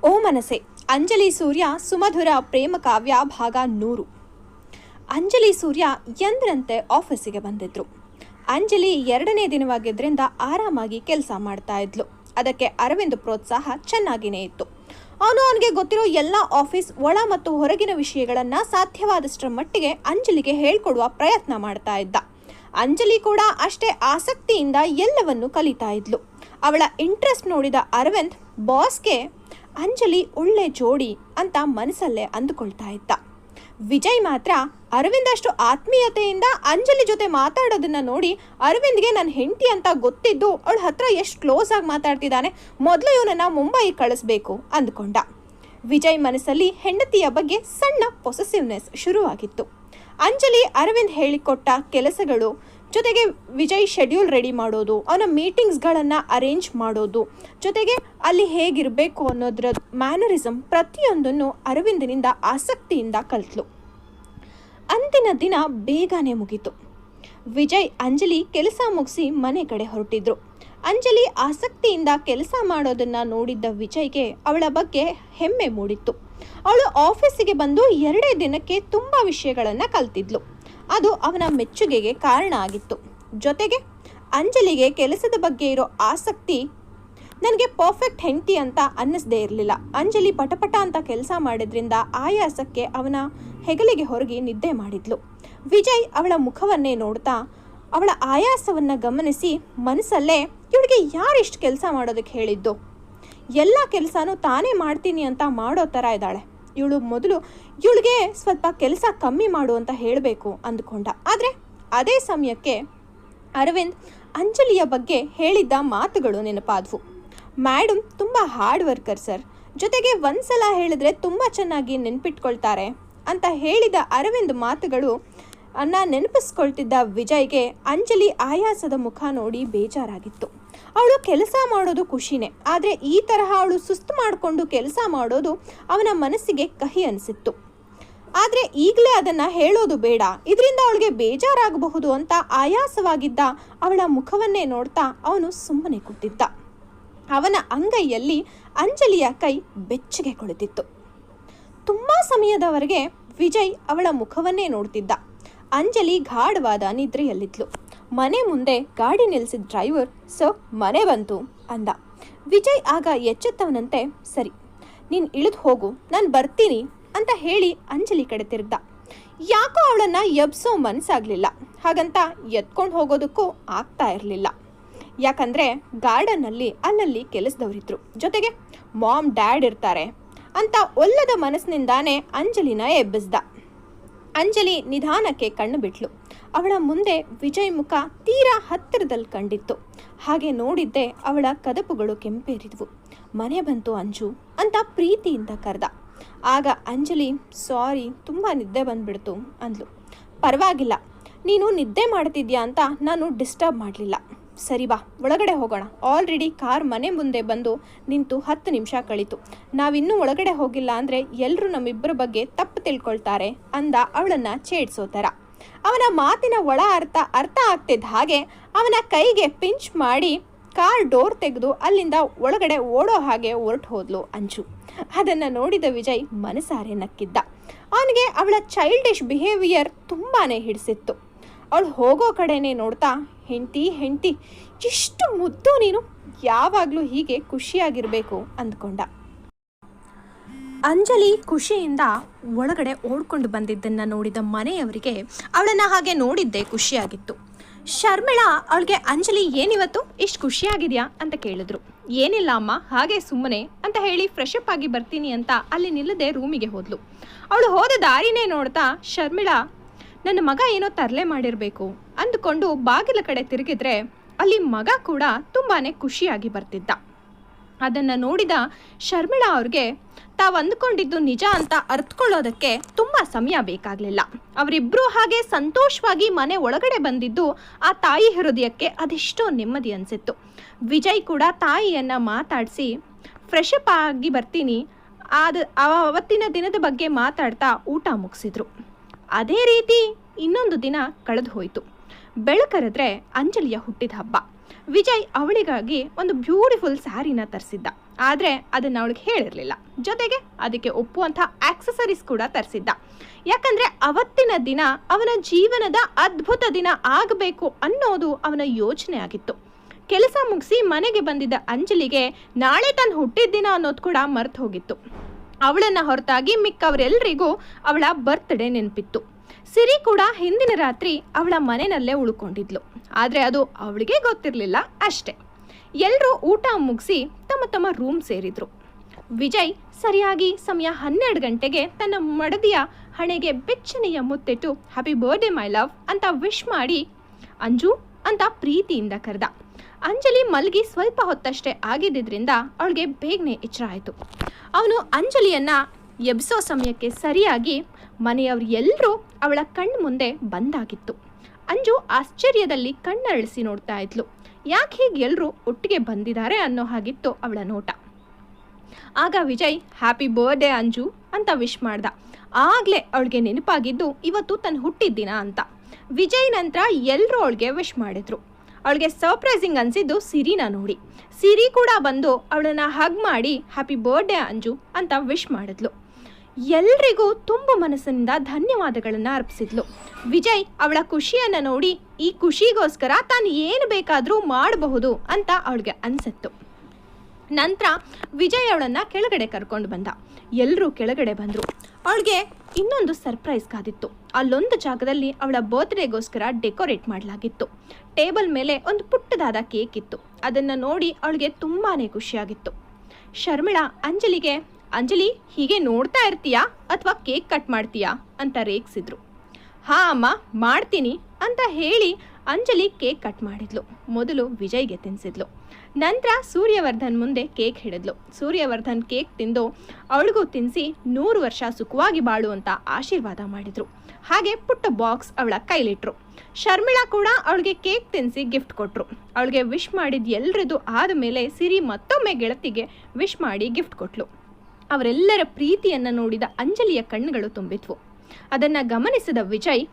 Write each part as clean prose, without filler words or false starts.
ಓ ಮನಸೆ ಅಂಜಲಿ ಸೂರ್ಯ ಸುಮಧುರ ಪ್ರೇಮ ಕಾವ್ಯ ಭಾಗ 100. ಅಂಜಲಿ ಸೂರ್ಯ ಎಂದ್ರಂತೆ ಆಫೀಸಿಗೆ ಬಂದಿದ್ರು. ಅಂಜಲಿ 2ನೇ ದಿನವಾಗಿದ್ದರಿಂದ ಆರಾಮಾಗಿ ಕೆಲಸ ಮಾಡ್ತಾ ಇದ್ಲು. ಅದಕ್ಕೆ ಅರವಿಂದ್ ಪ್ರೋತ್ಸಾಹ ಚೆನ್ನಾಗಿನೇ ಇತ್ತು. ಅವನಿಗೆ ಗೊತ್ತಿರೋ ಎಲ್ಲ ಆಫೀಸ್ ಒಳ ಮತ್ತು ಹೊರಗಿನ ವಿಷಯಗಳನ್ನು ಸಾಧ್ಯವಾದಷ್ಟರ ಮಟ್ಟಿಗೆ ಅಂಜಲಿಗೆ ಹೇಳ್ಕೊಡುವ ಪ್ರಯತ್ನ ಮಾಡ್ತಾ ಇದ್ದ. ಅಂಜಲಿ ಕೂಡ ಅಷ್ಟೇ ಆಸಕ್ತಿಯಿಂದ ಎಲ್ಲವನ್ನು ಕಲಿತಾ ಇದ್ಲು. ಅವಳ ಇಂಟ್ರೆಸ್ಟ್ ನೋಡಿದ ಅರವಿಂದ್ ಬಾಸ್ಗೆ ಅಂಜಲಿ ಒಳ್ಳೆ ಜೋಡಿ ಅಂತ ಮನಸ್ಸಲ್ಲೇ ಅಂದುಕೊಳ್ತಾ ಇದ್ದ. ವಿಜಯ್ ಮಾತ್ರ ಅರವಿಂದ್ ಅಷ್ಟು ಆತ್ಮೀಯತೆಯಿಂದ ಅಂಜಲಿ ಜೊತೆ ಮಾತಾಡೋದನ್ನ ನೋಡಿ ಅರವಿಂದ್ಗೆ ನನ್ನ ಹೆಂಡತಿ ಅಂತ ಗೊತ್ತಿದ್ದು ಅವಳ ಹತ್ರ ಎಷ್ಟು ಕ್ಲೋಸ್ ಆಗಿ ಮಾತಾಡ್ತಿದ್ದಾನೆ, ಮೊದಲು ಇವನನ್ನ ಮುಂಬೈ ಕಳಿಸ್ಬೇಕು ಅಂದ್ಕೊಂಡ. ವಿಜಯ್ ಮನಸ್ಸಲ್ಲಿ ಹೆಂಡತಿಯ ಬಗ್ಗೆ ಸಣ್ಣ ಪೊಸೆಸಿವ್ನೆಸ್ ಶುರುವಾಗಿತ್ತು. ಅಂಜಲಿ ಅರವಿಂದ್ ಹೇಳಿಕೊಟ್ಟ ಕೆಲಸಗಳು ಜೊತೆಗೆ ವಿಜಯ್ ಶೆಡ್ಯೂಲ್ ರೆಡಿ ಮಾಡೋದು, ಅವನ ಮೀಟಿಂಗ್ಸ್ಗಳನ್ನು ಅರೇಂಜ್ ಮಾಡೋದು, ಜೊತೆಗೆ ಅಲ್ಲಿ ಹೇಗಿರಬೇಕು ಅನ್ನೋದ್ರ ಮ್ಯಾನರಿಸಮ್ ಪ್ರತಿಯೊಂದನ್ನು ಅರವಿಂದನಿಂದ ಆಸಕ್ತಿಯಿಂದ ಕಲಿತ್ಲು. ಅಂದಿನ ದಿನ ಬೇಗನೆ ಮುಗೀತು. ವಿಜಯ್ ಅಂಜಲಿ ಕೆಲಸ ಮುಗಿಸಿ ಮನೆ ಕಡೆ ಹೊರಟಿದ್ರು. ಅಂಜಲಿ ಆಸಕ್ತಿಯಿಂದ ಕೆಲಸ ಮಾಡೋದನ್ನು ನೋಡಿದ್ದ ವಿಜಯ್ಗೆ ಅವಳ ಬಗ್ಗೆ ಹೆಮ್ಮೆ ಮೂಡಿತ್ತು. ಅವಳು ಆಫೀಸಿಗೆ ಬಂದು 2 ದಿನಕ್ಕೆ ತುಂಬ ವಿಷಯಗಳನ್ನು ಕಲ್ತಿದ್ಲು. ಅದು ಅವನ ಮೆಚ್ಚುಗೆಗೆ ಕಾರಣ ಆಗಿತ್ತು. ಜೊತೆಗೆ ಅಂಜಲಿಗೆ ಕೆಲಸದ ಬಗ್ಗೆ ಇರೋ ಆಸಕ್ತಿ ನನಗೆ ಪರ್ಫೆಕ್ಟ್ ಹೆಂಡತಿ ಅಂತ ಅನ್ನಿಸದೇ ಇರಲಿಲ್ಲ. ಅಂಜಲಿ ಪಟಪಟ ಅಂತ ಕೆಲಸ ಮಾಡಿದ್ರಿಂದ ಆಯಾಸಕ್ಕೆ ಅವನ ಹೆಗಲಿಗೆ ಹೊರಗಿ ನಿದ್ದೆ ಮಾಡಿದ್ಲು. ವಿಜಯ್ ಅವಳ ಮುಖವನ್ನೇ ನೋಡ್ತಾ ಅವಳ ಆಯಾಸವನ್ನು ಗಮನಿಸಿ ಮನಸ್ಸಲ್ಲೇ ಇವಳಿಗೆ ಯಾರಿಷ್ಟು ಕೆಲಸ ಮಾಡೋದಕ್ಕೆ ಹೇಳಿದ್ದು, ಎಲ್ಲ ಕೆಲಸನೂ ತಾನೇ ಮಾಡ್ತೀನಿ ಅಂತ ಮಾಡೋ ಥರ ಇದ್ದಾಳೆ, ಇವಳಿಗೆ ಸ್ವಲ್ಪ ಕೆಲಸ ಕಮ್ಮಿ ಮಾಡು ಅಂತ ಹೇಳಬೇಕು ಅಂದ್ಕೊಂಡ. ಆದರೆ ಅದೇ ಸಮಯಕ್ಕೆ ಅರವಿಂದ್ ಅಂಜಲಿಯ ಬಗ್ಗೆ ಹೇಳಿದ್ದ ಮಾತುಗಳು ನೆನಪಾದವು. ಮೇಡಮ್ ತುಂಬ ಹಾರ್ಡ್ ವರ್ಕರ್ ಸರ್, ಜೊತೆಗೆ ಒಂದ್ಸಲ ಹೇಳಿದ್ರೆ ತುಂಬ ಚೆನ್ನಾಗಿ ನೆನಪಿಟ್ಕೊಳ್ತಾರೆ ಅಂತ ಹೇಳಿದ ಅರವಿಂದ್ ಮಾತುಗಳು ನೆನಪಿಸ್ಕೊಳ್ತಿದ್ದ ವಿಜಯ್ಗೆ ಅಂಜಲಿ ಆಯಾಸದ ಮುಖ ನೋಡಿ ಬೇಜಾರಾಗಿತ್ತು. ಅವಳು ಕೆಲಸ ಮಾಡೋದು ಖುಷಿನೇ, ಆದರೆ ಈ ತರಹ ಅವಳು ಸುಸ್ತು ಮಾಡಿಕೊಂಡು ಕೆಲಸ ಮಾಡೋದು ಅವನ ಮನಸ್ಸಿಗೆ ಕಹಿ ಅನಿಸಿತ್ತು. ಆದರೆ ಈಗಲೇ ಅದನ್ನು ಹೇಳೋದು ಬೇಡ, ಇದರಿಂದ ಅವಳಿಗೆ ಬೇಜಾರಾಗಬಹುದು ಅಂತ ಆಯಾಸವಾಗಿದ್ದ ಅವಳ ಮುಖವನ್ನೇ ನೋಡ್ತಾ ಅವನು ಸುಮ್ಮನೆ ಕೂತಿದ್ದ. ಅವನ ಅಂಗೈಯಲ್ಲಿ ಅಂಜಲಿಯ ಕೈ ಬೆಚ್ಚಗೆ ಕುಳಿತಿತ್ತು. ತುಂಬ ಸಮಯದವರೆಗೆ ವಿಜಯ್ ಅವಳ ಮುಖವನ್ನೇ ನೋಡ್ತಿದ್ದ. ಅಂಜಲಿ ಗಾಢವಾದ ನಿದ್ರೆಯಲ್ಲಿದ್ಲು. ಮನೆ ಮುಂದೆ ಗಾಡಿ ನಿಲ್ಲಿಸಿದ ಡ್ರೈವರ್ ಸರ್ ಮನೆ ಬಂತು ಅಂದ. ವಿಜಯ್ ಆಗ ಎಚ್ಚೆತ್ತವನಂತೆ ಸರಿ ನೀನು ಇಳಿದು ಹೋಗು, ನಾನು ಬರ್ತೀನಿ ಅಂತ ಹೇಳಿ ಅಂಜಲಿ ಕಡೆ ತಿರುಗ್ದ. ಯಾಕೋ ಅವಳನ್ನು ಎಬ್ಸೋ ಮನಸ್ಸಾಗಲಿಲ್ಲ. ಹಾಗಂತ ಎತ್ಕೊಂಡು ಹೋಗೋದಕ್ಕೂ ಆಗ್ತಾ ಇರಲಿಲ್ಲ. ಯಾಕಂದರೆ ಗಾರ್ಡನ್ನಲ್ಲಿ ಅಲ್ಲಲ್ಲಿ ಕೆಲಸದವರಿದ್ರು, ಜೊತೆಗೆ ಮಾಮ್ ಡ್ಯಾಡ್ ಇರ್ತಾರೆ ಅಂತ ಒಲ್ಲದ ಮನಸ್ಸಿನಿಂದಾನೇ ಅಂಜಲಿನ ಎಬ್ಬಿಸ್ದ. ಅಂಜಲಿ ನಿಧಾನಕ್ಕೆ ಕಣ್ಣು ಬಿಟ್ಲು. ಅವಳ ಮುಂದೆ ವಿಜಯ್ ಮುಖ ತೀರಾ ಹತ್ತಿರದಲ್ಲಿ ಕಂಡಿತ್ತು. ಹಾಗೆ ನೋಡಿದ್ದೆ ಅವಳ ಕದಪುಗಳು ಕೆಂಪೇರಿದ್ವು. ಮನೆ ಬಂತು ಅಂಜು ಅಂತ ಪ್ರೀತಿಯಿಂದ ಕರೆದ. ಆಗ ಅಂಜಲಿ ಸಾರಿ ತುಂಬ ನಿದ್ದೆ ಬಂದ್ಬಿಡ್ತು ಅಂದ್ಲು. ಪರವಾಗಿಲ್ಲ, ನೀನು ನಿದ್ದೆ ಮಾಡ್ತಿದ್ಯಾ ಅಂತ ನಾನು ಡಿಸ್ಟರ್ಬ್ ಮಾಡಲಿಲ್ಲ. ಸರಿ ಬಾ ಒಳಗಡೆ ಹೋಗೋಣ, ಆಲ್ರೆಡಿ ಕಾರ್ ಮನೆ ಮುಂದೆ ಬಂದು ನಿಂತು 10 ನಿಮಿಷ ಕಳೀತು, ನಾವಿನ್ನೂ ಒಳಗಡೆ ಹೋಗಿಲ್ಲ ಅಂದರೆ ಎಲ್ಲರೂ ನಮ್ಮಿಬ್ಬರ ಬಗ್ಗೆ ತಪ್ಪು ತಿಳ್ಕೊಳ್ತಾರೆ ಅಂದ ಅವಳನ್ನು ಛೇಡಿಸೋ ಥರ. ಅವನ ಮಾತಿನ ಒಳ ಅರ್ಥ ಆಗ್ತಿದ್ದ ಹಾಗೆ ಅವನ ಕೈಗೆ ಪಿಂಚ್ ಮಾಡಿ ಕಾರ್ ಡೋರ್ ತೆಗೆದು ಅಲ್ಲಿಂದ ಒಳಗಡೆ ಓಡೋ ಹಾಗೆ ಹೊರಟು ಹೋದ್ಲು ಅಂಜು. ಅದನ್ನು ನೋಡಿದ ವಿಜಯ್ ಮನಸಾರೆ ನಕ್ಕಿದ್ದ. ಅವನಿಗೆ ಅವಳ ಚೈಲ್ಡಿಶ್ ಬಿಹೇವಿಯರ್ ತುಂಬಾ ಹಿಡಿಸಿತ್ತು. ಅವಳು ಹೋಗೋ ಕಡೆನೇ ನೋಡ್ತಾ ಹೆಂಡತಿ ಎಷ್ಟು ಮುದ್ದು ನೀನು, ಯಾವಾಗಲೂ ಹೀಗೆ ಖುಷಿಯಾಗಿರಬೇಕು ಅಂದ್ಕೊಂಡ. ಅಂಜಲಿ ಖುಷಿಯಿಂದ ಒಳಗಡೆ ಓಡ್ಕೊಂಡು ಬಂದಿದ್ದನ್ನು ನೋಡಿದ ಮನೆಯವರಿಗೆ ಅವಳನ್ನು ಹಾಗೆ ನೋಡಿದ್ದೇ ಖುಷಿಯಾಗಿತ್ತು. ಶರ್ಮಿಳಾ ಅವಳಿಗೆ ಅಂಜಲಿ ಏನಿವತ್ತು ಇಷ್ಟು ಖುಷಿಯಾಗಿದೆಯಾ ಅಂತ ಕೇಳಿದ್ರು. ಏನಿಲ್ಲ ಅಮ್ಮ, ಹಾಗೆ ಸುಮ್ಮನೆ ಅಂತ ಹೇಳಿ ಫ್ರೆಶ್ ಅಪ್ ಆಗಿ ಬರ್ತೀನಿ ಅಂತ ಅಲ್ಲಿ ನಿಲ್ಲದೆ ರೂಮಿಗೆ ಹೋದ್ಲು. ಅವಳು ಹೋದ ದಾರಿನೇ ನೋಡ್ತಾ ಶರ್ಮಿಳಾ ನನ್ನ ಮಗ ಏನೋ ತರಲೆ ಮಾಡಿರಬೇಕು ಅಂದುಕೊಂಡು ಬಾಗಿಲ ಕಡೆ ತಿರುಗಿದ್ರೆ ಅಲ್ಲಿ ಮಗ ಕೂಡ ತುಂಬಾ ಖುಷಿಯಾಗಿ ಬರ್ತಿದ್ದ. ಅದನ್ನು ನೋಡಿದ ಶರ್ಮಿಳಾ ಅವ್ರಿಗೆ ತಾವು ಅಂದ್ಕೊಂಡಿದ್ದು ನಿಜ ಅಂತ ಅರ್ಥಕೊಳ್ಳೋದಕ್ಕೆ ತುಂಬ ಸಮಯ ಬೇಕಾಗಲಿಲ್ಲ. ಅವರಿಬ್ಬರೂ ಹಾಗೆ ಸಂತೋಷವಾಗಿ ಮನೆ ಒಳಗಡೆ ಬಂದಿದ್ದು ಆ ತಾಯಿ ಹೃದಯಕ್ಕೆ ಅದೆಷ್ಟೋ ನೆಮ್ಮದಿ ಅನಿಸಿತ್ತು. ವಿಜಯ್ ಕೂಡ ತಾಯಿಯನ್ನು ಮಾತಾಡಿಸಿ ಫ್ರೆಶ್ ಅಪ್ ಆಗಿ ಬರ್ತೀನಿ ಅವತ್ತಿನ ದಿನದ ಬಗ್ಗೆ ಮಾತಾಡ್ತಾ ಊಟ ಮುಗಿಸಿದ್ರು. ಅದೇ ರೀತಿ ಇನ್ನೊಂದು ದಿನ ಕಳೆದು ಹೋಯಿತು. ಬೆಳಕರೆದ್ರೆ ಅಂಜಲಿಯ ಹುಟ್ಟಿದ ಹಬ್ಬ. ವಿಜಯ್ ಅವಳಿಗಾಗಿ ಒಂದು ಬ್ಯೂಟಿಫುಲ್ ಸ್ಯಾರಿನ ತರಿಸಿದ್ದ. ಆದರೆ ಅದನ್ನು ಅವಳಿಗೆ ಹೇಳಿರಲಿಲ್ಲ. ಜೊತೆಗೆ ಅದಕ್ಕೆ ಒಪ್ಪುವಂಥ ಆಕ್ಸೆಸರೀಸ್ ಕೂಡ ತರಿಸಿದ್ದ. ಯಾಕಂದರೆ ಅವತ್ತಿನ ದಿನ ಅವನ ಜೀವನದ ಅದ್ಭುತ ದಿನ ಆಗಬೇಕು ಅನ್ನೋದು ಅವನ ಯೋಚನೆ ಆಗಿತ್ತು. ಕೆಲಸ ಮುಗಿಸಿ ಮನೆಗೆ ಬಂದಿದ್ದ ಅಂಜಲಿಗೆ ನಾಳೆ ತನ್ನ ಹುಟ್ಟಿದ ದಿನ ಅನ್ನೋದು ಕೂಡ ಮರೆತು ಹೋಗಿತ್ತು. ಅವಳನ್ನು ಹೊರತಾಗಿ ಮಿಕ್ಕವರೆಲ್ಲರಿಗೂ ಅವಳ ಬರ್ತ್ಡೇ ನೆನಪಿತ್ತು. ಸಿರಿ ಕೂಡ ಹಿಂದಿನ ರಾತ್ರಿ ಅವಳ ಮನೆಯಲ್ಲೇ ಉಳ್ಕೊಂಡಿದ್ಲು. ಆದರೆ ಅದು ಅವಳಿಗೆ ಗೊತ್ತಿರಲಿಲ್ಲ ಅಷ್ಟೆ. ಎಲ್ಲರೂ ಊಟ ಮುಗಿಸಿ ತಮ್ಮ ತಮ್ಮ ರೂಮ್ ಸೇರಿದ್ರು. ವಿಜಯ್ ಸರಿಯಾಗಿ ಸಮಯ 12 ಗಂಟೆಗೆ ತನ್ನ ಮಡದಿಯ ಹಣೆಗೆ ಬೆಚ್ಚನೆಯ ಮುತ್ತಿಟ್ಟು ಹ್ಯಾಪಿ ಬರ್ಡೇ ಮೈ ಲವ್ ಅಂತ ವಿಶ್ ಮಾಡಿ ಅಂಜು ಅಂತ ಪ್ರೀತಿಯಿಂದ ಕರೆದ. ಅಂಜಲಿ ಮಲಗಿ ಸ್ವಲ್ಪ ಹೊತ್ತಷ್ಟೇ ಆಗಿದ್ದರಿಂದ ಅವಳಿಗೆ ಬೇಗನೆ ಎಚ್ಚರ ಆಯಿತು. ಅವನು ಅಂಜಲಿಯನ್ನು ಎಬ್ಸೋ ಸಮಯಕ್ಕೆ ಸರಿಯಾಗಿ ಮನೆಯವರು ಎಲ್ಲರೂ ಅವಳ ಕಣ್ಣು ಮುಂದೆ ಬಂದಾಗಿತ್ತು. ಅಂಜು ಆಶ್ಚರ್ಯದಲ್ಲಿ ಕಣ್ಣರಳಿಸಿ ನೋಡ್ತಾ ಇದ್ಲು. ಯಾಕೆ ಹೀಗೆ ಎಲ್ಲರೂ ಒಟ್ಟಿಗೆ ಬಂದಿದ್ದಾರೆ ಅನ್ನೋ ಹಾಗಿತ್ತು ಅವಳ ನೋಟ. ಆಗ ವಿಜಯ್ ಹ್ಯಾಪಿ ಬರ್ಡೇ ಅಂಜು ಅಂತ ವಿಶ್ ಮಾಡ್ದ. ಆಗಲೇ ಅವಳಿಗೆ ನೆನಪಾಗಿದ್ದು ಇವತ್ತು ತನ್ನ ಹುಟ್ಟಿದ ದಿನ ಅಂತ. ವಿಜಯ್ ನಂತರ ಎಲ್ಲರೂ ಅವಳಿಗೆ ವಿಶ್ ಮಾಡಿದ್ರು. ಅವಳಿಗೆ ಸರ್ಪ್ರೈಸಿಂಗ್ ಅನಿಸಿದ್ದು ಸಿರಿನ ನೋಡಿ. ಸಿರಿ ಕೂಡ ಬಂದು ಅವಳನ್ನು ಹಗ್ ಮಾಡಿ ಹ್ಯಾಪಿ ಬರ್ಡೇ ಅಂಜು ಅಂತ ವಿಶ್ ಮಾಡಿದ್ಲು. ಎಲ್ರಿಗೂ ತುಂಬ ಮನಸ್ಸಿನಿಂದ ಧನ್ಯವಾದಗಳನ್ನು ಅರ್ಪಿಸಿದ್ಲು. ವಿಜಯ್ ಅವಳ ಖುಷಿಯನ್ನು ನೋಡಿ ಈ ಖುಷಿಗೋಸ್ಕರ ತಾನು ಏನು ಬೇಕಾದರೂ ಮಾಡಬಹುದು ಅಂತ ಅವಳಿಗೆ ಅನಿಸಿತ್ತು. ನಂತರ ವಿಜಯ್ ಅವಳನ್ನು ಕೆಳಗಡೆ ಕರ್ಕೊಂಡು ಬಂದ. ಎಲ್ಲರೂ ಕೆಳಗಡೆ ಬಂದರು. ಅವಳಿಗೆ ಇನ್ನೊಂದು ಸರ್ಪ್ರೈಸ್ ಕಾದಿತ್ತು. ಅಲ್ಲೊಂದು ಜಾಗದಲ್ಲಿ ಅವಳ ಬರ್ತ್ಡೇಗೋಸ್ಕರ ಡೆಕೋರೇಟ್ ಮಾಡಲಾಗಿತ್ತು. ಟೇಬಲ್ ಮೇಲೆ ಒಂದು ಪುಟ್ಟದಾದ ಕೇಕ್ ಇತ್ತು. ಅದನ್ನು ನೋಡಿ ಅವಳಿಗೆ ತುಂಬಾ ಖುಷಿಯಾಗಿತ್ತು. ಶರ್ಮಿಳಾ ಅಂಜಲಿಗೆ, ಅಂಜಲಿ ಹೀಗೆ ನೋಡ್ತಾ ಇರ್ತೀಯಾ ಅಥವಾ ಕೇಕ್ ಕಟ್ ಮಾಡ್ತೀಯಾ ಅಂತ ರೇಗಿಸಿದ್ರು. ಹಾಂ ಅಮ್ಮ ಮಾಡ್ತೀನಿ ಅಂತ ಹೇಳಿ ಅಂಜಲಿ ಕೇಕ್ ಕಟ್ ಮಾಡಿದ್ಲು. ಮೊದಲು ವಿಜಯ್ಗೆ ತಿನ್ನಿಸಿದ್ಲು. ನಂತರ ಸೂರ್ಯವರ್ಧನ್ ಮುಂದೆ ಕೇಕ್ ಹಿಡಿದ್ಲು. ಸೂರ್ಯವರ್ಧನ್ ಕೇಕ್ ತಿಂದು ಅವಳಿಗೂ ತಿನ್ನಿಸಿ 100 ವರ್ಷ ಸುಖವಾಗಿ ಬಾಳು ಅಂತ ಆಶೀರ್ವಾದ ಮಾಡಿದ್ರು. ಹಾಗೆ ಪುಟ್ಟ ಬಾಕ್ಸ್ ಅವಳ ಕೈಲಿಟ್ರು. ಶರ್ಮಿಳಾ ಕೂಡ ಅವಳಿಗೆ ಕೇಕ್ ತಿನ್ನಿಸಿ ಗಿಫ್ಟ್ ಕೊಟ್ಟರು. ಅವಳಿಗೆ ವಿಶ್ ಮಾಡಿದ ಎಲ್ಲರದು ಆದ ಮೇಲೆ ಸಿರಿ ಮತ್ತೊಮ್ಮೆ ಗೆಳತಿಗೆ ವಿಶ್ ಮಾಡಿ ಗಿಫ್ಟ್ ಕೊಟ್ಲು. ಅವರೆಲ್ಲರ ಪ್ರೀತಿಯನ್ನು ನೋಡಿದ ಅಂಜಲಿಯ ಕಣ್ಣುಗಳು ತುಂಬಿದ್ವು. ಅದನ್ನು ಗಮನಿಸಿದ ವಿಜಯ್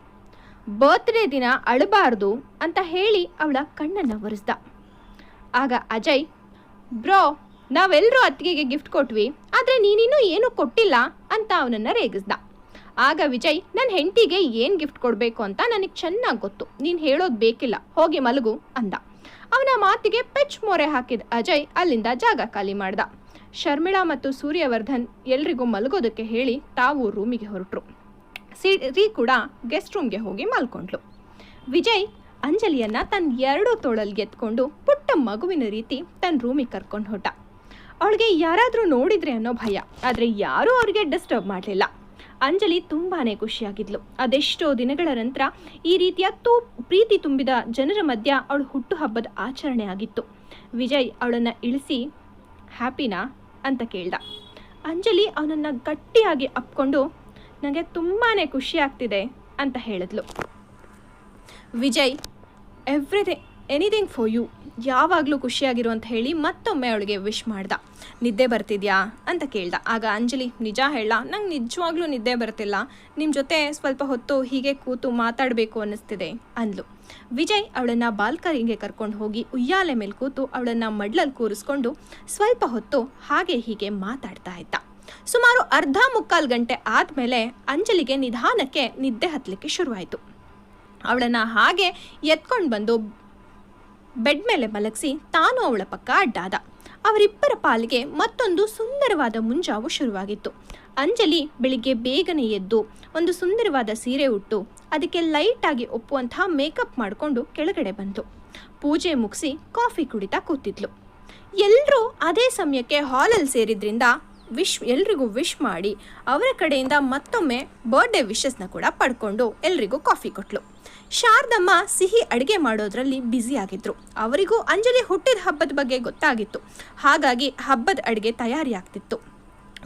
ಬರ್ತ್ಡೇ ದಿನ ಅಳಬಾರ್ದು ಅಂತ ಹೇಳಿ ಅವಳ ಕಣ್ಣನ್ನು ಒರೆಸ್ದ. ಆಗ ಅಜಯ್, ಬ್ರೋ ನಾವೆಲ್ಲರೂ ಅತ್ತಿಗೆಗೆ ಗಿಫ್ಟ್ ಕೊಟ್ವಿ, ಆದರೆ ನೀನಿನ್ನೂ ಏನೂ ಕೊಟ್ಟಿಲ್ಲ ಅಂತ ಅವನನ್ನು ರೇಗಿಸ್ದ. ಆಗ ವಿಜಯ್, ನನ್ನ ಹೆಂಡತಿಗೆ ಏನು ಗಿಫ್ಟ್ ಕೊಡಬೇಕು ಅಂತ ನನಗೆ ಚೆನ್ನಾಗಿ ಗೊತ್ತು, ನೀನು ಹೇಳೋದು ಬೇಕಿಲ್ಲ, ಹೋಗಿ ಮಲಗು ಅಂದ. ಅವನ ಮಾತಿಗೆ ಪೆಚ್ ಮೊರೆ ಹಾಕಿದ ಅಜಯ್ ಅಲ್ಲಿಂದ ಜಾಗ ಖಾಲಿ ಮಾಡ್ದ. ಶರ್ಮಿಳಾ ಮತ್ತು ಸೂರ್ಯವರ್ಧನ್ ಎಲ್ರಿಗೂ ಮಲಗೋದಕ್ಕೆ ಹೇಳಿ ತಾವು ರೂಮಿಗೆ ಹೊರಟರು. ಸಿರಿ ಕೂಡ ಗೆಸ್ಟ್ ರೂಮ್ಗೆ ಹೋಗಿ ಮಲ್ಕೊಂಡ್ಲು. ವಿಜಯ್ ಅಂಜಲಿಯನ್ನು ತನ್ನ 2 ತೋಳಲ್ಲಿ ಎತ್ಕೊಂಡು ಪುಟ್ಟ ಮಗುವಿನ ರೀತಿ ತನ್ನ ರೂಮಿಗೆ ಕರ್ಕೊಂಡು ಹೊರಟ. ಅವಳಿಗೆ ಯಾರಾದರೂ ನೋಡಿದ್ರೆ ಅನ್ನೋ ಭಯ, ಆದರೆ ಯಾರೂ ಅವ್ರಿಗೆ ಡಿಸ್ಟರ್ಬ್ ಮಾಡಲಿಲ್ಲ. ಅಂಜಲಿ ತುಂಬಾ ಖುಷಿಯಾಗಿದ್ಲು. ಅದೆಷ್ಟೋ ದಿನಗಳ ನಂತರ ಈ ರೀತಿಯ ಪ್ರೀತಿ ತುಂಬಿದ ಜನರ ಮಧ್ಯ ಅವಳು ಹುಟ್ಟುಹಬ್ಬದ ಆಚರಣೆ ಆಗಿತ್ತು. ವಿಜಯ್ ಅವಳನ್ನು ಇಳಿಸಿ ಹ್ಯಾಪಿನಾ ಅಂತ ಕೇಳ್ದ. ಅಂಜಲಿ ಅವನನ್ನು ಗಟ್ಟಿಯಾಗಿ ಅಪ್ಕೊಂಡು ನನಗೆ ತುಂಬಾ ಖುಷಿ ಆಗ್ತಿದೆ ಅಂತ ಹೇಳಿದ್ಲು. ವಿಜಯ್ ಎನಿಥಿಂಗ್ ಫಾರ್ ಯು, ಯಾವಾಗಲೂ ಖುಷಿಯಾಗಿರು ಅಂತ ಹೇಳಿ ಮತ್ತೊಮ್ಮೆ ಅವಳಿಗೆ ವಿಶ್ ಮಾಡ್ದ. ನಿದ್ದೆ ಬರ್ತಿದ್ಯಾ ಅಂತ ಕೇಳ್ದ. ಆಗ ಅಂಜಲಿ, ನಿಜ ಹೇಳ, ನಂಗೆ ನಿಜವಾಗ್ಲೂ ನಿದ್ದೆ ಬರ್ತಿಲ್ಲ, ನಿಮ್ಮ ಜೊತೆ ಸ್ವಲ್ಪ ಹೊತ್ತು ಹೀಗೆ ಕೂತು ಮಾತಾಡಬೇಕು ಅನ್ನಿಸ್ತಿದೆ ಅಂದ್ಲು. ವಿಜಯ್ ಅವಳನ್ನು ಬಾಲ್ಕನಿಗೆ ಕರ್ಕೊಂಡು ಹೋಗಿ ಉಯ್ಯಾಲೆ ಮೇಲೆ ಕೂತು ಅವಳನ್ನು ಮಡ್ಲಲ್ಲಿ ಕೂರಿಸ್ಕೊಂಡು ಸ್ವಲ್ಪ ಹೊತ್ತು ಹಾಗೆ ಹೀಗೆ ಮಾತಾಡ್ತಾ ಇದ್ದ. ಸುಮಾರು ಅರ್ಧ ಮುಕ್ಕಾಲು ಗಂಟೆ ಆದಮೇಲೆ ಅಂಜಲಿಗೆ ನಿಧಾನಕ್ಕೆ ನಿದ್ದೆ ಹತ್ತಲಿಕ್ಕೆ ಶುರುವಾಯಿತು. ಅವಳನ್ನು ಹಾಗೆ ಎತ್ಕೊಂಡು ಬಂದು ಬೆಡ್ ಮೇಲೆ ಮಲಗಿಸಿ ತಾನು ಅವಳ ಪಕ್ಕ ಅಡ್ಡಾದ. ಅವರಿಬ್ಬರ ಪಾಲಿಗೆ ಮತ್ತೊಂದು ಸುಂದರವಾದ ಮುಂಜಾವು ಶುರುವಾಗಿತ್ತು. ಅಂಜಲಿ ಬೆಳಿಗ್ಗೆ ಬೇಗನೆ ಎದ್ದು ಒಂದು ಸುಂದರವಾದ ಸೀರೆ ಉಟ್ಟು ಅದಕ್ಕೆ ಲೈಟಾಗಿ ಒಪ್ಪುವಂತಹ ಮೇಕಪ್ ಮಾಡಿಕೊಂಡು ಕೆಳಗಡೆ ಬಂತು. ಪೂಜೆ ಮುಗಿಸಿ ಕಾಫಿ ಕುಡಿತಾ ಕೂತಿದ್ಲು. ಎಲ್ಲರೂ ಅದೇ ಸಮಯಕ್ಕೆ ಹಾಲಲ್ಲಿ ಸೇರಿದ್ರಿಂದ ಎಲ್ರಿಗೂ ವಿಶ್ ಮಾಡಿ ಅವರ ಕಡೆಯಿಂದ ಮತ್ತೊಮ್ಮೆ ಬರ್ಡೇ ವಿಶಸ್ನ ಕೂಡ ಪಡ್ಕೊಂಡು ಎಲ್ರಿಗೂ ಕಾಫಿ ಕೊಟ್ಲು. ಶಾರದಮ್ಮ ಸಿಹಿ ಅಡುಗೆ ಮಾಡೋದ್ರಲ್ಲಿ ಬ್ಯುಸಿ ಆಗಿದ್ರು. ಅವರಿಗೂ ಅಂಜಲಿ ಹುಟ್ಟಿದ ಹಬ್ಬದ ಬಗ್ಗೆ ಗೊತ್ತಾಗಿತ್ತು. ಹಾಗಾಗಿ ಹಬ್ಬದ ಅಡುಗೆ ತಯಾರಿ ಆಗ್ತಿತ್ತು.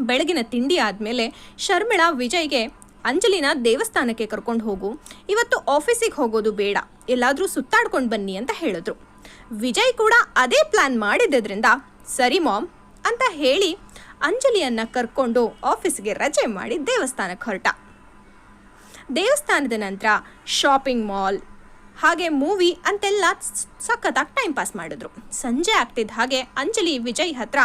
ಬೆಳಗಿನ ತಿಂಡಿ ಆದಮೇಲೆ ಶರ್ಮಿಳಾ ವಿಜಯ್ಗೆ ಅಂಜಲಿನ ದೇವಸ್ಥಾನಕ್ಕೆ ಕರ್ಕೊಂಡು ಹೋಗು, ಇವತ್ತು ಆಫೀಸಿಗೆ ಹೋಗೋದು ಬೇಡ, ಎಲ್ಲಾದರೂ ಸುತ್ತಾಡ್ಕೊಂಡು ಬನ್ನಿ ಅಂತ ಹೇಳಿದ್ರು. ವಿಜಯ್ ಕೂಡ ಅದೇ ಪ್ಲ್ಯಾನ್ ಮಾಡಿದ್ದರಿಂದ ಸರಿ ಮಾಮ್ ಅಂತ ಹೇಳಿ ಅಂಜಲಿಯನ್ನು ಕರ್ಕೊಂಡು ಆಫೀಸ್ಗೆ ರಜೆ ಮಾಡಿ ದೇವಸ್ಥಾನಕ್ಕೆ ಹೊರಟ. ದೇವಸ್ಥಾನದ ನಂತರ ಶಾಪಿಂಗ್ ಮಾಲ್ ಹಾಗೆ ಮೂವಿ ಅಂತೆಲ್ಲ ಸಖತ್ತಾಗಿ ಟೈಮ್ ಪಾಸ್ ಮಾಡಿದ್ರು. ಸಂಜೆ ಆಗ್ತಿದ್ದ ಹಾಗೆ ಅಂಜಲಿ ವಿಜಯ್ ಹತ್ರ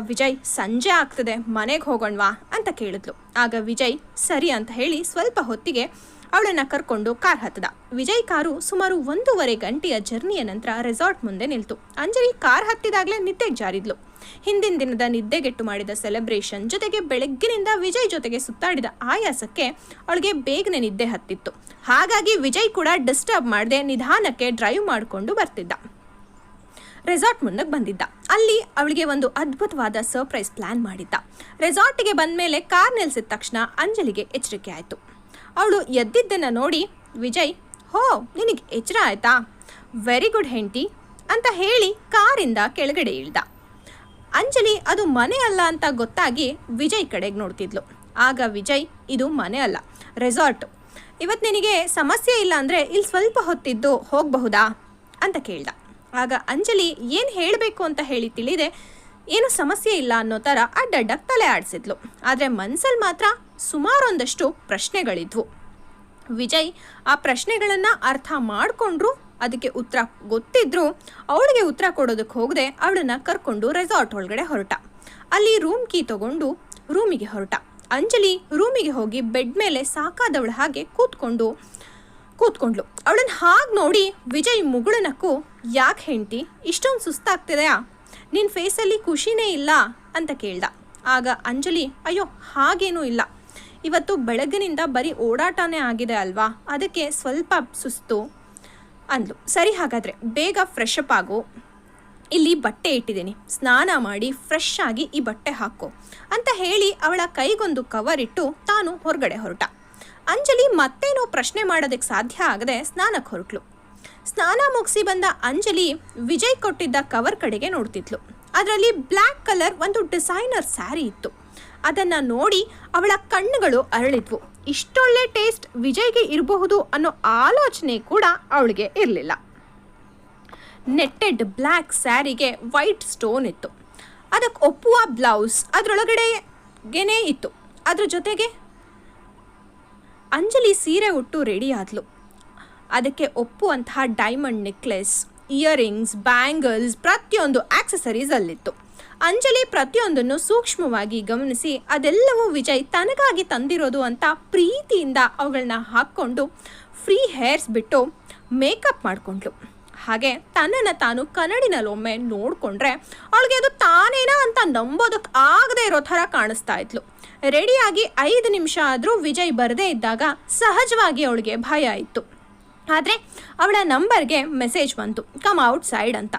ವಿಜಯ್ ಸಂಜೆ ಆಗ್ತದೆ, ಮನೆಗೆ ಹೋಗೋಣವಾ ಅಂತ ಕೇಳಿದ್ಲು. ಆಗ ವಿಜಯ್ ಸರಿ ಅಂತ ಹೇಳಿ ಸ್ವಲ್ಪ ಹೊತ್ತಿಗೆ ಅವಳನ್ನು ಕರ್ಕೊಂಡು ಕಾರ್ ಹತ್ತದ. ವಿಜಯ್ ಕಾರು ಸುಮಾರು 1.5 ಗಂಟೆಯ ಜರ್ನಿಯ ನಂತರ ರೆಸಾರ್ಟ್ ಮುಂದೆ ನಿಲ್ತು. ಅಂಜಲಿ ಕಾರ್ ಹತ್ತಿದಾಗಲೇ ನಿದ್ದೆಗೆ ಜಾರಿದ್ಲು. ಹಿಂದಿನ ದಿನದ ನಿದ್ದೆಗೆಟ್ಟು ಮಾಡಿದ ಸೆಲೆಬ್ರೇಷನ್ ಜೊತೆಗೆ ಬೆಳಗ್ಗಿನಿಂದ ವಿಜಯ್ ಜೊತೆಗೆ ಸುತ್ತಾಡಿದ ಆಯಾಸಕ್ಕೆ ಅವಳಿಗೆ ಬೇಗನೆ ನಿದ್ದೆ ಹತ್ತಿತ್ತು. ಹಾಗಾಗಿ ವಿಜಯ್ ಕೂಡ ಡಿಸ್ಟರ್ಬ್ ಮಾಡದೆ ನಿಧಾನಕ್ಕೆ ಡ್ರೈವ್ ಮಾಡಿಕೊಂಡು ಬರ್ತಿದ್ದ. ರೆಸಾರ್ಟ್ ಮುಂದಕ್ಕೆ ಬಂದಿದ್ದ. ಅಲ್ಲಿ ಅವಳಿಗೆ ಒಂದು ಅದ್ಭುತವಾದ ಸರ್ಪ್ರೈಸ್ ಪ್ಲಾನ್ ಮಾಡಿದ್ದ. ರೆಸಾರ್ಟಿಗೆ ಬಂದ ಮೇಲೆ ಕಾರ್ ನಿಲ್ಸಿದ ತಕ್ಷಣ ಅಂಜಲಿಗೆ ಎಚ್ಚರಿಕೆ ಆಯಿತು. ಅವಳು ಎದ್ದಿದ್ದನ್ನು ನೋಡಿ ವಿಜಯ್, ಹೋ ನಿನಗೆ ಎಚ್ಚರ ಆಯ್ತಾ, ವೆರಿ ಗುಡ್ ಹೆಂಡತಿ ಅಂತ ಹೇಳಿ ಕಾರಿಂದ ಕೆಳಗಡೆ ಇಳ್ದ. ಅಂಜಲಿ ಅದು ಮನೆ ಅಲ್ಲ ಅಂತ ಗೊತ್ತಾಗಿ ವಿಜಯ್ ಕಡೆಗೆ ನೋಡ್ತಿದ್ಲು. ಆಗ ವಿಜಯ್, ಇದು ಮನೆ ಅಲ್ಲ, ರೆಸಾರ್ಟು. ಇವತ್ತು ನಿನಗೆ ಸಮಸ್ಯೆ ಇಲ್ಲ ಅಂದರೆ ಇಲ್ಲಿ ಸ್ವಲ್ಪ ಹೊತ್ತಿದ್ದು ಹೋಗಬಹುದಾ ಅಂತ ಕೇಳ್ದ. ಆಗ ಅಂಜಲಿ ಏನು ಹೇಳಬೇಕು ಅಂತ ಹೇಳಿ ತಿಳಿದೆ ಏನು ಸಮಸ್ಯೆ ಇಲ್ಲ ಅನ್ನೋ ಥರ ಅಡ್ಡಡ್ಡಕ್ಕೆ ತಲೆ ಆಡಿಸಿದ್ಲು. ಆದರೆ ಮನಸ್ಸಲ್ಲಿ ಮಾತ್ರ ಸುಮಾರೊಂದಷ್ಟು ಪ್ರಶ್ನೆಗಳಿದ್ವು. ವಿಜಯ್ ಆ ಪ್ರಶ್ನೆಗಳನ್ನು ಅರ್ಥ ಮಾಡಿಕೊಂಡ್ರು, ಅದಕ್ಕೆ ಉತ್ತರ ಗೊತ್ತಿದ್ರು ಅವಳಿಗೆ ಉತ್ತರ ಕೊಡೋದಕ್ಕೆ ಹೋಗದೆ ಅವಳನ್ನು ಕರ್ಕೊಂಡು ರೆಸಾರ್ಟ್ ಒಳಗಡೆ ಹೊರಟ. ಅಲ್ಲಿ ರೂಮ್ ಕೀ ತಗೊಂಡು ರೂಮಿಗೆ ಹೊರಟ. ಅಂಜಲಿ ರೂಮಿಗೆ ಹೋಗಿ ಬೆಡ್ ಮೇಲೆ ಸಾಕಾದವಳ ಹಾಗೆ ಕೂತ್ಕೊಂಡ್ಲು. ಅವಳನ್ನು ಹಾಗೆ ನೋಡಿ ವಿಜಯ್ ಮುಗುಳನಕ್ಕೂ, ಯಾಕೆ ಹೆಂಡತಿ ಇಷ್ಟೊಂದು ಸುಸ್ತಾಗ್ತಿದೆಯಾ, ನಿನ್ನ ಫೇಸಲ್ಲಿ ಖುಷಿನೇ ಇಲ್ಲ ಅಂತ ಕೇಳ್ದ. ಆಗ ಅಂಜಲಿ, ಅಯ್ಯೋ ಹಾಗೇನೂ ಇಲ್ಲ, ಇವತ್ತು ಬೆಳಗ್ಗಿನಿಂದ ಬರೀ ಓಡಾಟನೇ ಆಗಿದೆ ಅಲ್ವಾ, ಅದಕ್ಕೆ ಸ್ವಲ್ಪ ಸುಸ್ತು ಅಂದ್ಲು. ಸರಿ ಹಾಗಾದರೆ ಬೇಗ ಫ್ರೆಶ್ ಅಪ್ ಆಗು, ಇಲ್ಲಿ ಬಟ್ಟೆ ಇಟ್ಟಿದ್ದೀನಿ, ಸ್ನಾನ ಮಾಡಿ ಫ್ರೆಶ್ ಆಗಿ ಈ ಬಟ್ಟೆ ಹಾಕೋ ಅಂತ ಹೇಳಿ ಅವಳ ಕೈಗೊಂದು ಕವರ್ ಇಟ್ಟು ತಾನು ಹೊರಗಡೆ ಹೊರಟ. ಅಂಜಲಿ ಮತ್ತೇನೋ ಪ್ರಶ್ನೆ ಮಾಡೋದಕ್ಕೆ ಸಾಧ್ಯ ಆಗದೆ ಸ್ನಾನಕ್ಕೆ ಹೊರಟ್ಲು. ಸ್ನಾನ ಮುಗಿಸಿ ಬಂದ ಅಂಜಲಿ ವಿಜಯ್ ಕೊಟ್ಟಿದ್ದ ಕವರ್ ಕಡೆಗೆ ನೋಡ್ತಿದ್ಲು. ಅದರಲ್ಲಿ ಬ್ಲ್ಯಾಕ್ ಕಲರ್ ಒಂದು ಡಿಸೈನರ್ ಸ್ಯಾರಿ ಇತ್ತು. ಅದನ್ನು ನೋಡಿ ಅವಳ ಕಣ್ಣುಗಳು ಅರಳಿದ್ವು. ಇಷ್ಟೊಳ್ಳೆ ಟೇಸ್ಟ್ ವಿಜಯ್ಗೆ ಇರಬಹುದು ಅನ್ನೋ ಆಲೋಚನೆ ಕೂಡ ಅವಳಿಗೆ ಇರಲಿಲ್ಲ. ನೆಟ್ಟೆಡ್ ಬ್ಲ್ಯಾಕ್ ಸ್ಯಾರಿಗೆ ವೈಟ್ ಸ್ಟೋನ್ ಇತ್ತು. ಅದಕ್ಕೆ ಒಪ್ಪುವ ಬ್ಲೌಸ್ ಅದರೊಳಗಡೆಗೇನೆ ಇತ್ತು. ಅದ್ರ ಜೊತೆಗೆ ಅಂಜಲಿ ಸೀರೆ ಉಟ್ಟು ರೆಡಿ ಆದ್ಲು. ಅದಕ್ಕೆ ಒಪ್ಪುವಂತಹ ಡೈಮಂಡ್ ನೆಕ್ಲೆಸ್, ಇಯರಿಂಗ್ಸ್, ಬ್ಯಾಂಗಲ್ಸ್, ಪ್ರತಿಯೊಂದು ಆಕ್ಸೆಸರೀಸ್ ಅಲ್ಲಿತ್ತು. ಅಂಜಲಿ ಪ್ರತಿಯೊಂದನ್ನು ಸೂಕ್ಷ್ಮವಾಗಿ ಗಮನಿಸಿ ಅದೆಲ್ಲವೂ ವಿಜಯ್ ತನಗಾಗಿ ತಂದಿರೋದು ಅಂತ ಪ್ರೀತಿಯಿಂದ ಅವುಗಳನ್ನ ಹಾಕ್ಕೊಂಡು ಫ್ರೀ ಹೇರ್ಸ್ ಬಿಟ್ಟು ಮೇಕಪ್ ಮಾಡಿಕೊಂಡ್ಲು. ಹಾಗೆ ತನ್ನನ್ನು ತಾನು ಕನ್ನಡಿನಲ್ಲೊಮ್ಮೆ ನೋಡಿಕೊಂಡ್ರೆ ಅವಳಿಗೆ ಅದು ತಾನೇನಾ ಅಂತ ನಂಬೋದಕ್ಕೆ ಆಗದೆ ಇರೋ ಥರ ಕಾಣಿಸ್ತಾ ಇದ್ಲು. ರೆಡಿಯಾಗಿ 5 ನಿಮಿಷ ಆದರೂ ವಿಜಯ್ ಬರದೇ ಇದ್ದಾಗ ಸಹಜವಾಗಿ ಅವಳಿಗೆ ಭಯ ಇತ್ತು. ಆದರೆ ಅವಳ ನಂಬರ್ಗೆ ಮೆಸೇಜ್ ಬಂತು, ಕಮ್ ಔಟ್ ಸೈಡ್ ಅಂತ.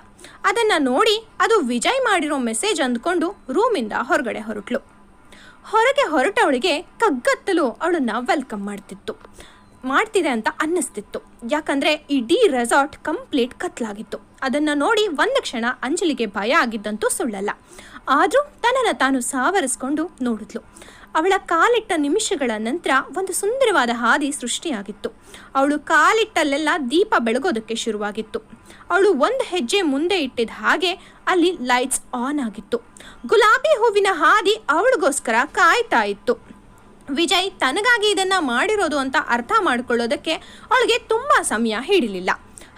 ಅದನ್ನು ನೋಡಿ ಅದು ವಿಜಯ್ ಮಾಡಿರೋ ಮೆಸೇಜ್ ಅಂದ್ಕೊಂಡು ರೂಮಿಂದ ಹೊರಗಡೆ ಹೊರಟಳು. ಹೊರಗೆ ಹೊರಟವಳಿಗೆ ಕಗ್ಗತ್ತಲು ಅವಳನ್ನು ವೆಲ್ಕಮ್ ಮಾಡ್ತಿದೆ ಅಂತ ಅನ್ನಿಸ್ತಿತ್ತು. ಯಾಕಂದರೆ ಇಡೀ ರೆಸಾರ್ಟ್ ಕಂಪ್ಲೀಟ್ ಕತ್ಲಾಗಿತ್ತು. ಅದನ್ನು ನೋಡಿ ಒಂದು ಕ್ಷಣ ಅಂಜಲಿಗೆ ಭಯ ಆಗಿದ್ದಂತೂ ಸುಳ್ಳಲ್ಲ. ಆದರೂ ತನ್ನನ್ನು ತಾನು ಸಾವರಿಸ್ಕೊಂಡು ನೋಡಿದ್ಲು. ಅವಳ ಕಾಲಿಟ್ಟ ನಿಮಿಷಗಳ ನಂತರ ಒಂದು ಸುಂದರವಾದ ಹಾದಿ ಸೃಷ್ಟಿಯಾಗಿತ್ತು. ಅವಳು ಕಾಲಿಟ್ಟಲ್ಲೆಲ್ಲ ದೀಪ ಬೆಳಗೋದಕ್ಕೆ ಶುರುವಾಗಿತ್ತು. ಅವಳು ಒಂದು ಹೆಜ್ಜೆ ಮುಂದೆ ಇಟ್ಟಿದ್ದ ಹಾಗೆ ಅಲ್ಲಿ ಲೈಟ್ಸ್ ಆನ್ ಆಗಿತ್ತು. ಗುಲಾಬಿ ಹೂವಿನ ಹಾದಿ ಅವಳಿಗೋಸ್ಕರ ಕಾಯ್ತಾ ಇತ್ತು. ವಿಜಯ್ ತನಗಾಗಿ ಇದನ್ನು ಮಾಡಿರೋದು ಅಂತ ಅರ್ಥ ಮಾಡಿಕೊಳ್ಳೋದಕ್ಕೆ ಅವಳಿಗೆ ತುಂಬ ಸಮಯ ಹಿಡಿಲಿಲ್ಲ.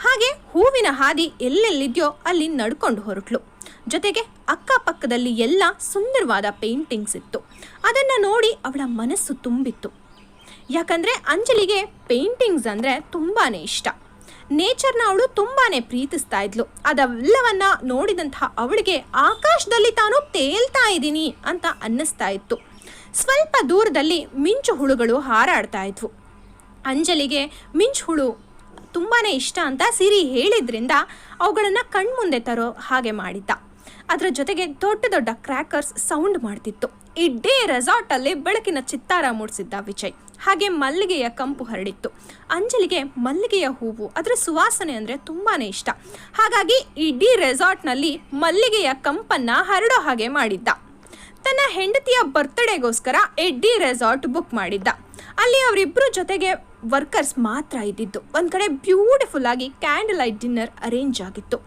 ಹಾಗೆ ಹೂವಿನ ಹಾದಿ ಎಲ್ಲೆಲ್ಲಿದೆಯೋ ಅಲ್ಲಿ ನಡ್ಕೊಂಡು ಹೊರಟ್ಲು. ಜೊತೆಗೆ ಅಕ್ಕಪಕ್ಕದಲ್ಲಿ ಎಲ್ಲ ಸುಂದರವಾದ ಪೇಂಟಿಂಗ್ಸ್ ಇತ್ತು. ಅದನ್ನು ನೋಡಿ ಅವಳ ಮನಸ್ಸು ತುಂಬಿತ್ತು. ಯಾಕಂದರೆ ಅಂಜಲಿಗೆ ಪೇಂಟಿಂಗ್ಸ್ ಅಂದರೆ ತುಂಬಾ ಇಷ್ಟ. ನೇಚರ್ನ ಅವಳು ತುಂಬಾ ಪ್ರೀತಿಸ್ತಾ ಇದ್ಲು. ಅದೆಲ್ಲವನ್ನ ನೋಡಿದಂತಹ ಅವಳಿಗೆ ಆಕಾಶದಲ್ಲಿ ತಾನು ತೇಲ್ತಾ ಇದ್ದೀನಿ ಅಂತ ಅನ್ನಿಸ್ತಾ ಇತ್ತು. ಸ್ವಲ್ಪ ದೂರದಲ್ಲಿ ಮಿಂಚು ಹುಳುಗಳು ಹಾರಾಡ್ತಾ ಇದ್ವು. ಅಂಜಲಿಗೆ ಮಿಂಚು ಹುಳು ತುಂಬಾ ಇಷ್ಟ ಅಂತ ಸಿರಿ ಹೇಳಿದ್ರಿಂದ ಅವುಗಳನ್ನು ಕಣ್ಮುಂದೆ ತರೋ ಹಾಗೆ ಮಾಡಿದ್ದ. ಅದರ ಜೊತೆಗೆ ದೊಡ್ಡ ದೊಡ್ಡ ಕ್ರ್ಯಾಕರ್ಸ್ ಸೌಂಡ್ ಮಾಡ್ತಿತ್ತು. ಇಡೀ ರೆಸಾರ್ಟಲ್ಲಿ ಬೆಳಕಿನ ಚಿತ್ತಾರ ಮೂಡಿಸಿದ್ದ ವಿಜಯ್. ಹಾಗೆ ಮಲ್ಲಿಗೆಯ ಕಂಪು ಹರಡಿತ್ತು. ಅಂಜಲಿಗೆ ಮಲ್ಲಿಗೆಯ ಹೂವು ಅದರ ಸುವಾಸನೆ ಅಂದರೆ ತುಂಬಾ ಇಷ್ಟ. ಹಾಗಾಗಿ ಇಡೀ ರೆಸಾರ್ಟ್ನಲ್ಲಿ ಮಲ್ಲಿಗೆಯ ಕಂಪನ್ನು ಹರಡೋ ಹಾಗೆ ಮಾಡಿದ್ದ. ತನ್ನ ಹೆಂಡತಿಯ ಬರ್ತ್ಡೇಗೋಸ್ಕರ ಎಡ್ಡಿ ರೆಸಾರ್ಟ್ ಬುಕ್ ಮಾಡಿದ್ದ. ಅಲ್ಲಿ ಅವರಿಬ್ಬರು ಜೊತೆಗೆ ವರ್ಕರ್ಸ್ ಮಾತ್ರ ಇದ್ದಿದ್ದು. ಒಂದು ಕಡೆ ಬ್ಯೂಟಿಫುಲ್ ಆಗಿ ಕ್ಯಾಂಡಲ್ ಲೈಟ್ ಡಿನ್ನರ್ ಅರೇಂಜ್ ಆಗಿತ್ತು.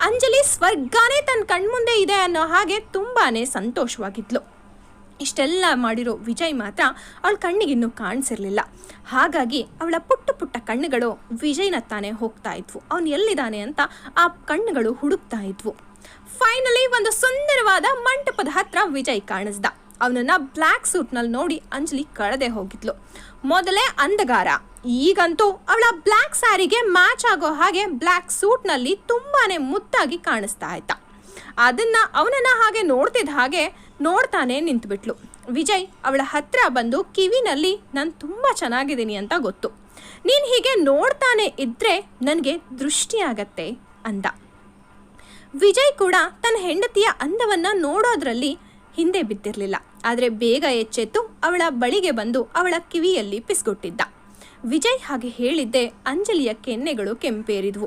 ಅಂಜಲಿ ಸ್ವರ್ಗನೇ ತನ್ನ ಕಣ್ಮುಂದೆ ಇದೆ ಅನ್ನೋ ಹಾಗೆ ತುಂಬಾ ಸಂತೋಷವಾಗಿದ್ಲು. ಇಷ್ಟೆಲ್ಲ ಮಾಡಿರೋ ವಿಜಯ್ ಮಾತ್ರ ಅವಳ ಕಣ್ಣಿಗಿನ್ನೂ ಕಾಣಿಸಿರಲಿಲ್ಲ. ಹಾಗಾಗಿ ಅವಳ ಪುಟ್ಟ ಪುಟ್ಟ ಕಣ್ಣುಗಳು ವಿಜಯ್ನ ತಾನೇ ಹೋಗ್ತಾ ಇದ್ವು. ಅವನು ಎಲ್ಲಿದ್ದಾನೆ ಅಂತ ಆ ಕಣ್ಣುಗಳು ಹುಡುಕ್ತಾ ಇದ್ವು. ಫೈನಲಿ ಒಂದು ಸುಂದರವಾದ ಮಂಟಪದ ಹತ್ರ ವಿಜಯ್ ಕಾಣಿಸ್ದ. ಅವನನ್ನ ಬ್ಲ್ಯಾಕ್ ಸೂಟ್ನಲ್ಲಿ ನೋಡಿ ಅಂಜಲಿ ಕಳೆದೆ ಹೋಗಿದ್ಲು. ಮೊದಲೇ ಅಂಧಗಾರ, ಈಗಂತೂ ಅವಳ ಬ್ಲ್ಯಾಕ್ ಸ್ಯಾರಿಗೆ ಮ್ಯಾಚ್ ಆಗೋ ಹಾಗೆ ಬ್ಲ್ಯಾಕ್ ಸೂಟ್ನಲ್ಲಿ ತುಂಬಾನೇ ಮುದ್ದಾಗಿ ಕಾಣಿಸ್ತಾ ಇದ್ದ. ಅವನನ್ನ ಹಾಗೆ ನೋಡ್ತಿದ್ದ ಹಾಗೆ ನೋಡ್ತಾನೆ ನಿಂತುಬಿಟ್ಲು. ವಿಜಯ್ ಅವಳ ಹತ್ರ ಬಂದು ಕಿವಿನಲ್ಲಿ ನಾನು ತುಂಬ ಚೆನ್ನಾಗಿದ್ದೀನಿ ಅಂತ ಗೊತ್ತು, ನೀನು ಹೀಗೆ ನೋಡ್ತಾನೆ ಇದ್ರೆ ನನಗೆ ದೃಷ್ಟಿಯಾಗತ್ತೆ ಅಂದ. ವಿಜಯ್ ಕೂಡ ತನ್ನ ಹೆಂಡತಿಯ ಅಂದವನ್ನು ನೋಡೋದ್ರಲ್ಲಿ ಹಿಂದೆ ಬಿದ್ದಿರಲಿಲ್ಲ. ಆದರೆ ಬೇಗ ಎಚ್ಚೆತ್ತು ಅವಳ ಬಳಿಗೆ ಬಂದು ಅವಳ ಕಿವಿಯಲ್ಲಿ ಪಿಸ್ಗೊಟ್ಟಿದ್ದ. ವಿಜಯ್ ಹಾಗೆ ಹೇಳಿದ್ದೆ ಅಂಜಲಿಯ ಕೆನ್ನೆಗಳು ಕೆಂಪೇರಿದ್ವು.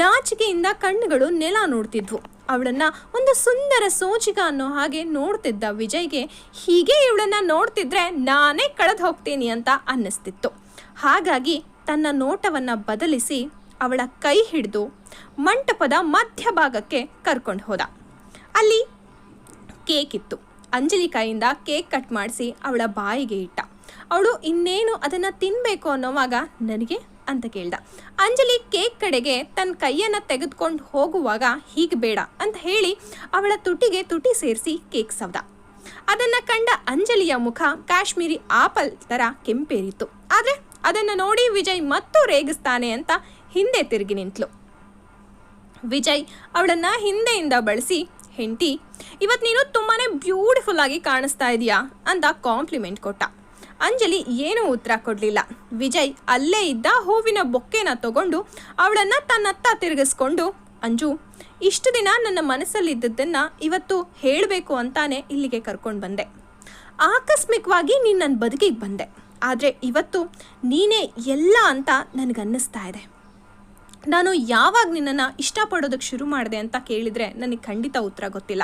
ನಾಚಿಕೆಯಿಂದ ಕಣ್ಣುಗಳು ನೆಲ ನೋಡ್ತಿದ್ವು. ಅವಳನ್ನ ಒಂದು ಸುಂದರ ಸೋಜಿಗ ಅನ್ನೋ ಹಾಗೆ ನೋಡ್ತಿದ್ದ ವಿಜಯ್ಗೆ ಹೀಗೆ ಇವಳನ್ನ ನೋಡ್ತಿದ್ರೆ ನಾನೇ ಕಳೆದು ಹೋಗ್ತೀನಿ ಅಂತ ಅನ್ನಿಸ್ತಿತ್ತು. ಹಾಗಾಗಿ ತನ್ನ ನೋಟವನ್ನು ಬದಲಿಸಿ ಅವಳ ಕೈ ಹಿಡಿದು ಮಂಟಪದ ಮಧ್ಯಭಾಗಕ್ಕೆ ಕರ್ಕೊಂಡು ಹೋದ. ಅಲ್ಲಿ ಕೇಕ್ ಇತ್ತು. ಅಂಜಲಿ ಕೈಯಿಂದ ಕೇಕ್ ಕಟ್ ಮಾಡಿಸಿ ಅವಳ ಬಾಯಿಗೆ ಇಟ್ಟ. ಅವಳು ಇನ್ನೇನು ಅದನ್ನು ತಿನ್ನಬೇಕು ಅನ್ನೋವಾಗ ನನಗೆ ಅಂತ ಕೇಳ್ದ. ಅಂಜಲಿ ಕೇಕ್ ಕಡೆಗೆ ತನ್ನ ಕೈಯನ್ನು ತೆಗೆದುಕೊಂಡು ಹೋಗುವಾಗ ಹೀಗೆ ಬೇಡ ಅಂತ ಹೇಳಿ ಅವಳ ತುಟಿಗೆ ತುಟಿ ಸೇರಿಸಿ ಕೇಕ್ ಸವದ. ಅದನ್ನು ಕಂಡ ಅಂಜಲಿಯ ಮುಖ ಕಾಶ್ಮೀರಿ ಆಪಲ್ ಥರ ಕೆಂಪೇರಿತ್ತು. ಆದರೆ ಅದನ್ನು ನೋಡಿ ವಿಜಯ್ ಮತ್ತೂ ರೇಗಿಸ್ತಾನೆ ಅಂತ ಹಿಂದೆ ತಿರುಗಿ ನಿಂತಳು. ವಿಜಯ್ ಅವಳನ್ನು ಹಿಂದೆಯಿಂದ ಬಳಸಿ, ಹೆಂಡತಿ ಇವತ್ತು ನೀನು ತುಂಬಾ ಬ್ಯೂಟಿಫುಲ್ ಆಗಿ ಕಾಣಿಸ್ತಾ ಇದೆಯಾ ಅಂತ ಕಾಂಪ್ಲಿಮೆಂಟ್ ಕೊಟ್ಟ. ಅಂಜಲಿ ಏನೂ ಉತ್ತರ ಕೊಡಲಿಲ್ಲ. ವಿಜಯ್ ಅಲ್ಲೇ ಇದ್ದ ಹೂವಿನ ಬೊಕ್ಕೆನ ತಗೊಂಡು ಅವಳನ್ನು ತನ್ನತ್ತ ತಿರುಗಿಸ್ಕೊಂಡು, ಅಂಜು, ಇಷ್ಟು ದಿನ ನನ್ನ ಮನಸ್ಸಲ್ಲಿದ್ದದ್ದನ್ನು ಇವತ್ತು ಹೇಳಬೇಕು ಅಂತಾನೆ ಇಲ್ಲಿಗೆ ಕರ್ಕೊಂಡು ಬಂದೆ. ಆಕಸ್ಮಿಕವಾಗಿ ನೀನು ನನ್ನ ಬದುಕಿಗೆ ಬಂದೆ, ಆದರೆ ಇವತ್ತು ನೀನೇ ಎಲ್ಲ ಅಂತ ನನಗನ್ನಿಸ್ತಾ ಇದೆ. ನಾನು ಯಾವಾಗ ನಿನ್ನನ್ನು ಇಷ್ಟಪಡೋದಕ್ಕೆ ಶುರು ಮಾಡಿದೆ ಅಂತ ಕೇಳಿದರೆ ನನಗೆ ಖಂಡಿತ ಉತ್ತರ ಗೊತ್ತಿಲ್ಲ.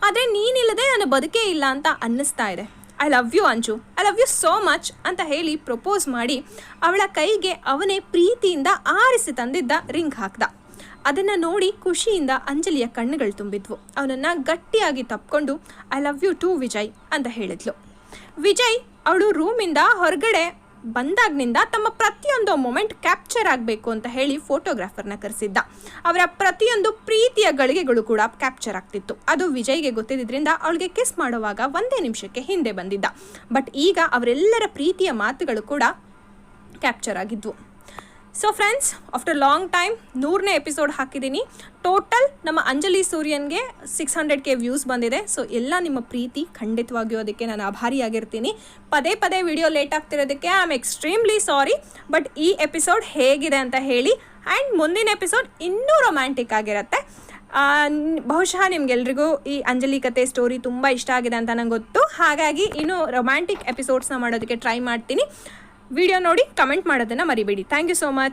ಆದರೆ ನೀನಿಲ್ಲದೆ ನನ್ನ ಬದುಕೇ ಇಲ್ಲ ಅಂತ ಅನ್ನಿಸ್ತಾ ಇದೆ. I love you Anju, I love you so much ಅಂತ ಹೇಳಿ ಪ್ರಪೋಸ್ ಮಾಡಿ ಅವಳ ಕೈಗೆ ಅವನೇ ಪ್ರೀತಿಯಿಂದ ಆರಿಸಿ ತಂದಿದ್ದ ರಿಂಗ್ ಹಾಕ್ದ. ಅದನ್ನು ನೋಡಿ ಖುಷಿಯಿಂದ ಅಂಜಲಿಯ ಕಣ್ಣುಗಳು ತುಂಬಿದ್ವು. ಅವನನ್ನು ಗಟ್ಟಿಯಾಗಿ ತಪ್ಕೊಂಡು I love you to Vijay ಅಂತ ಹೇಳಿದ್ಲು. ವಿಜಯ್ ಅವಳು ರೂಮಿಂದ ಹೊರಗಡೆ ಬಂದಾಗ್ನಿಂದ ತಮ್ಮ ಪ್ರತಿಯೊಂದು ಮೊಮೆಂಟ್ ಕ್ಯಾಪ್ಚರ್ ಆಗಬೇಕು ಅಂತ ಹೇಳಿ ಫೋಟೋಗ್ರಾಫರ್ನ ಕರೆಸಿದ್ದ. ಅವರ ಪ್ರತಿಯೊಂದು ಪ್ರೀತಿಯ ಗಳಿಗೆಗಳು ಕೂಡ ಕ್ಯಾಪ್ಚರ್ ಆಗ್ತಿತ್ತು. ಅದು ವಿಜಯ್ಗೆ ಗೊತ್ತಿದ್ದರಿಂದ ಅವಳಿಗೆ ಕಿಸ್ ಮಾಡುವಾಗ 1 ನಿಮಿಷಕ್ಕೆ ಹಿಂದೆ ಬಂದಿದ್ದ. ಬಟ್ ಈಗ ಅವರೆಲ್ಲರ ಪ್ರೀತಿಯ ಮಾತುಗಳು ಕೂಡ ಕ್ಯಾಪ್ಚರ್ ಆಗಿದ್ವು. So friends, after long time 100ನೇ ಎಪಿಸೋಡ್ ಹಾಕಿದ್ದೀನಿ. ಟೋಟಲ್ ನಮ್ಮ ಅಂಜಲಿ ಸೂರ್ಯನ್ಗೆ 600K ವ್ಯೂಸ್ ಬಂದಿದೆ. ಸೊ ಎಲ್ಲ ನಿಮ್ಮ ಪ್ರೀತಿ ಖಂಡಿತವಾಗಿಯೂ ಅದಕ್ಕೆ ನಾನು ಆಭಾರಿಯಾಗಿರ್ತೀನಿ. ಪದೇ ಪದೇ ವಿಡಿಯೋ ಲೇಟ್ ಆಗ್ತಿರೋದಕ್ಕೆ I am extremely sorry. But ಈ ಎಪಿಸೋಡ್ ಹೇಗಿದೆ ಅಂತ ಹೇಳಿ. ಆ್ಯಂಡ್ ಮುಂದಿನ ಎಪಿಸೋಡ್ ಇನ್ನೂ ರೊಮ್ಯಾಂಟಿಕ್ ಆಗಿರುತ್ತೆ. ಬಹುಶಃ ನಿಮ್ಗೆಲ್ರಿಗೂ ಈ ಅಂಜಲಿ ಕತೆ ಸ್ಟೋರಿ ತುಂಬ ಇಷ್ಟ ಆಗಿದೆ ಅಂತ ನಂಗೆ ಗೊತ್ತು. ಹಾಗಾಗಿ ಇನ್ನೂ ರೊಮ್ಯಾಂಟಿಕ್ ಎಪಿಸೋಡ್ಸ್ನ ಮಾಡೋದಕ್ಕೆ ಟ್ರೈ ಮಾಡ್ತೀನಿ. ವಿಡಿಯೋ ನೋಡಿ ಕಮೆಂಟ್ ಮಾಡೋದನ್ನು ಮರಿಬೇಡಿ. Thank you so much.